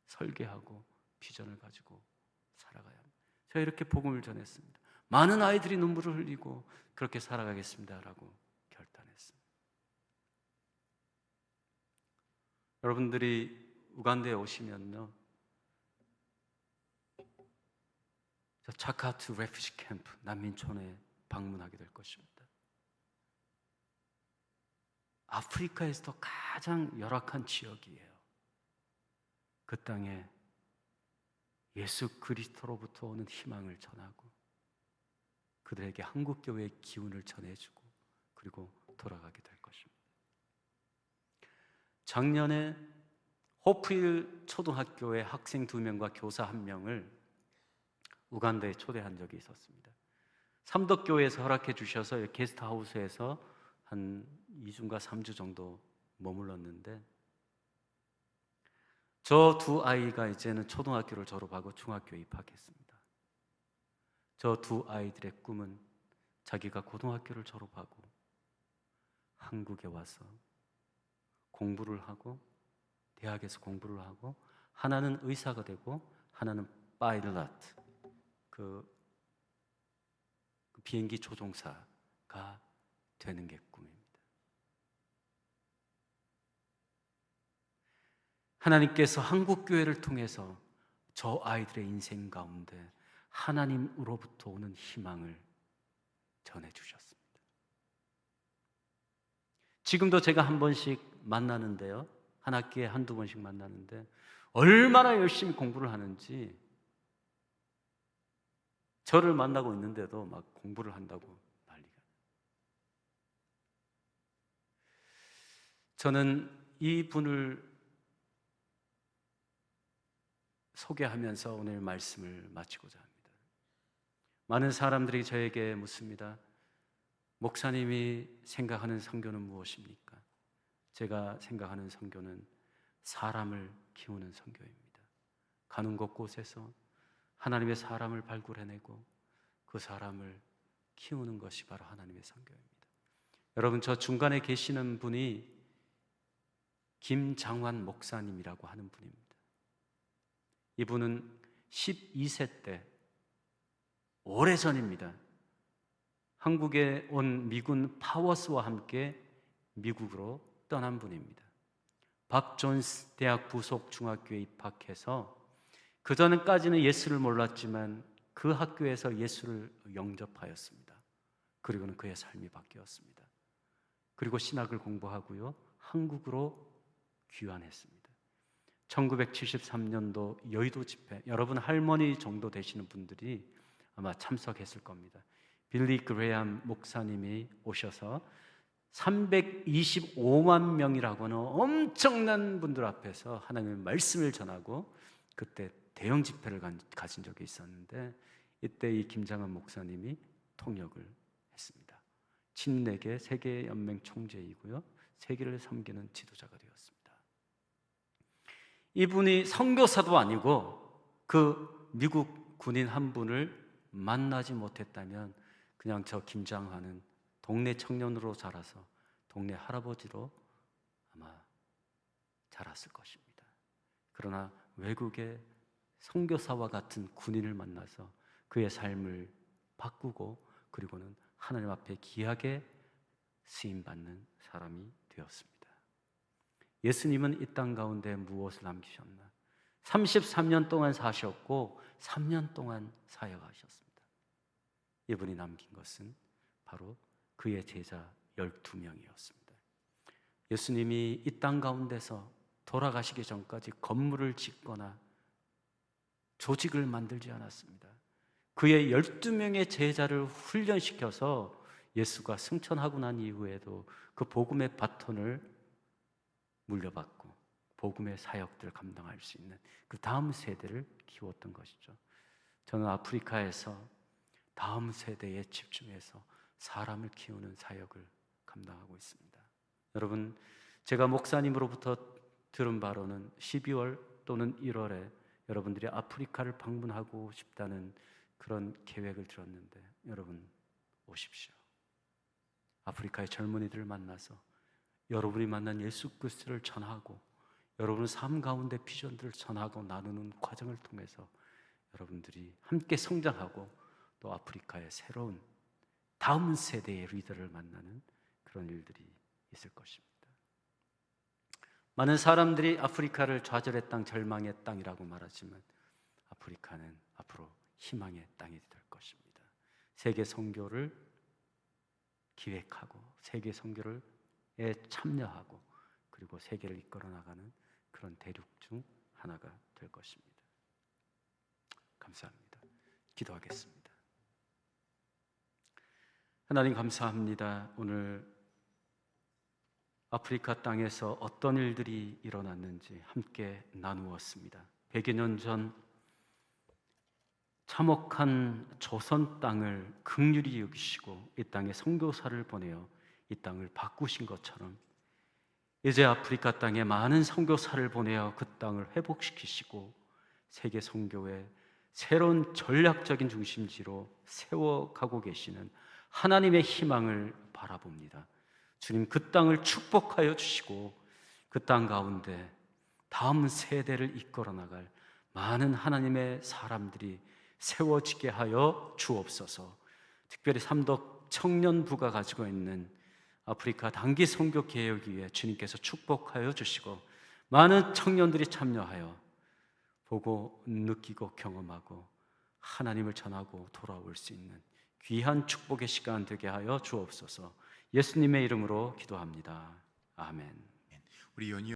설계하고 비전을 가지고 살아가야 합니다. 제가 이렇게 복음을 전했습니다. 많은 아이들이 눈물을 흘리고 그렇게 살아가겠습니다라고 결단했습니다. 여러분들이 우간다에 오시면요, 저 차카투 레퓨지 캠프 난민촌에 방문하게 될 것입니다. 아프리카에서도 가장 열악한 지역이에요. 그 땅에 예수 그리스도로부터 오는 희망을 전하고 그들에게 한국교회의 기운을 전해주고 그리고 돌아가게 될 것입니다. 작년에 호프힐 초등학교의 학생 2명과 교사 1명을 우간다에 초대한 적이 있었습니다. 삼덕교회에서 허락해 주셔서 게스트하우스에서 한 2주인가 3주 정도 머물렀는데, 저 두 아이가 이제는 초등학교를 졸업하고 중학교에 입학했습니다. 저 두 아이들의 꿈은 자기가 고등학교를 졸업하고 한국에 와서 공부를 하고, 대학에서 공부를 하고, 하나는 의사가 되고 하나는 파일럿, 그 비행기 조종사가 되는 게 꿈입니다. 하나님께서 한국교회를 통해서 저 아이들의 인생 가운데 하나님으로부터 오는 희망을 전해주셨습니다. 지금도 제가 한 번씩 만나는데요, 한 학기에 한두 번씩 만나는데 얼마나 열심히 공부를 하는지, 저를 만나고 있는데도 막 공부를 한다고 난리가. 저는 이 분을 소개하면서 오늘 말씀을 마치고자 합니다. 많은 사람들이 저에게 묻습니다. 목사님이 생각하는 선교는 무엇입니까? 제가 생각하는 선교는 사람을 키우는 선교입니다. 가는 곳곳에서 하나님의 사람을 발굴해내고 그 사람을 키우는 것이 바로 하나님의 선교입니다. 여러분, 저 중간에 계시는 분이 김장환 목사님이라고 하는 분입니다. 이분은 12세 때, 오래전입니다, 한국에 온 미군 파워스와 함께 미국으로 떠난 분입니다. 박 존스 대학 부속 중학교에 입학해서 그전까지는 예수를 몰랐지만 그 학교에서 예수를 영접하였습니다. 그리고는 그의 삶이 바뀌었습니다. 그리고 신학을 공부하고요, 한국으로 귀환했습니다. 1973년도 여의도 집회, 여러분 할머니 정도 되시는 분들이 아마 참석했을 겁니다. 빌리 그레이엄 목사님이 오셔서 325만 명이라고 하는 엄청난 분들 앞에서 하나님의 말씀을 전하고 그때 대형 집회를 가진 적이 있었는데 이때 이 김장한 목사님이 통역을 했습니다. 친내계 세계연맹 총재이고요, 세계를 섬기는 지도자가 되었습니다. 이분이 선교사도 아니고 그 미국 군인 한 분을 만나지 못했다면 그냥 저 김장하는 동네 청년으로 자라서 동네 할아버지로 아마 자랐을 것입니다. 그러나 외국의 선교사와 같은 군인을 만나서 그의 삶을 바꾸고 그리고는 하나님 앞에 귀하게 쓰임받는 사람이 되었습니다. 예수님은 이 땅 가운데 무엇을 남기셨나? 33년 동안 사셨고 3년 동안 사역하셨습니다. 이분이 남긴 것은 바로 그의 제자 12명이었습니다. 예수님이 이 땅 가운데서 돌아가시기 전까지 건물을 짓거나 조직을 만들지 않았습니다. 그의 12명의 제자를 훈련시켜서 예수가 승천하고 난 이후에도 그 복음의 바톤을 물려받고 복음의 사역들을 감당할 수 있는 그 다음 세대를 키웠던 것이죠. 저는 아프리카에서 다음 세대에 집중해서 사람을 키우는 사역을 감당하고 있습니다. 여러분, 제가 목사님으로부터 들은 바로는 12월 또는 1월에 여러분들이 아프리카를 방문하고 싶다는 그런 계획을 들었는데 여러분 오십시오. 아프리카의 젊은이들을 만나서 여러분이 만난 예수 그리스도를 전하고 여러분의 삶 가운데 비전들을 전하고 나누는 과정을 통해서 여러분들이 함께 성장하고 또 아프리카의 새로운 다음 세대의 리더를 만나는 그런 일들이 있을 것입니다. 많은 사람들이 아프리카를 좌절의 땅, 절망의 땅이라고 말하지만 아프리카는 앞으로 희망의 땅이 될 것입니다. 세계 선교를 기획하고 세계 선교에 참여하고 그리고 세계를 이끌어 나가는 그런 대륙 중 하나가 될 것입니다. 감사합니다. 기도하겠습니다. 하나님 감사합니다. 오늘 아프리카 땅에서 어떤 일들이 일어났는지 함께 나누었습니다. 100여 년 전 참혹한 조선 땅을 긍휼히 여기시고 이 땅에 선교사를 보내어 이 땅을 바꾸신 것처럼 이제 아프리카 땅에 많은 선교사를 보내어 그 땅을 회복시키시고 세계 선교의 새로운 전략적인 중심지로 세워가고 계시는 하나님의 희망을 바라봅니다. 주님, 그 땅을 축복하여 주시고 그 땅 가운데 다음 세대를 이끌어 나갈 많은 하나님의 사람들이 세워지게 하여 주옵소서. 특별히 삼덕 청년부가 가지고 있는 아프리카 단기 선교 개혁위에 주님께서 축복하여 주시고 많은 청년들이 참여하여 보고 느끼고 경험하고 하나님을 전하고 돌아올 수 있는 귀한 축복의 시간 되게 하여 주옵소서. 예수님의 이름으로 기도합니다. 아멘. 우리 연이